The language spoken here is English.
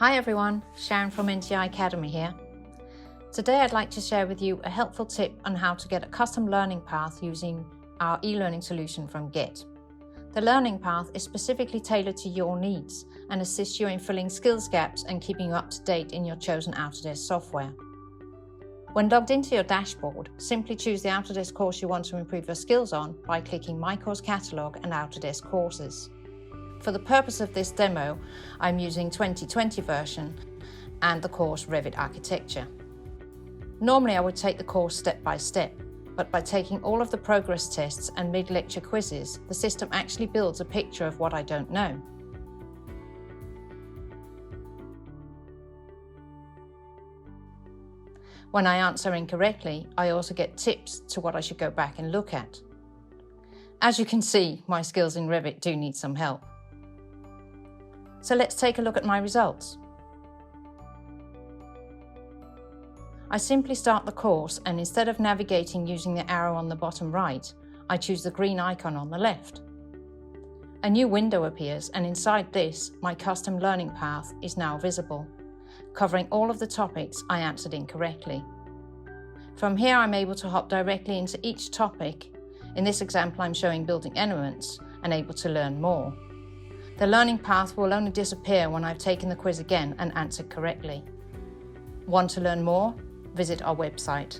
Hi everyone, Sharron from NTI Academy here. Today I'd like to share with you a helpful tip on how to get a custom learning path using our e-learning solution from GeT. The learning path is specifically tailored to your needs and assists you in filling skills gaps and keeping you up to date in your chosen Autodesk software. When logged into your dashboard, simply choose the Autodesk course you want to improve your skills on by clicking My Course Catalogue and Autodesk Courses. For the purpose of this demo, I'm using 2020 version and the course Revit Architecture. Normally I would take the course step by step, but by taking all of the progress tests and mid-lecture quizzes, the system actually builds a picture of what I don't know. When I answer incorrectly, I also get tips to what I should go back and look at. As you can see, my skills in Revit do need some help. So let's take a look at my results. I simply start the course, and instead of navigating using the arrow on the bottom right, I choose the green icon on the left. A new window appears, and inside this, my custom learning path is now visible, covering all of the topics I answered incorrectly. From here, I'm able to hop directly into each topic. In this example, I'm showing building elements and able to learn more. The learning path will only disappear when I've taken the quiz again and answered correctly. Want to learn more? Visit our website.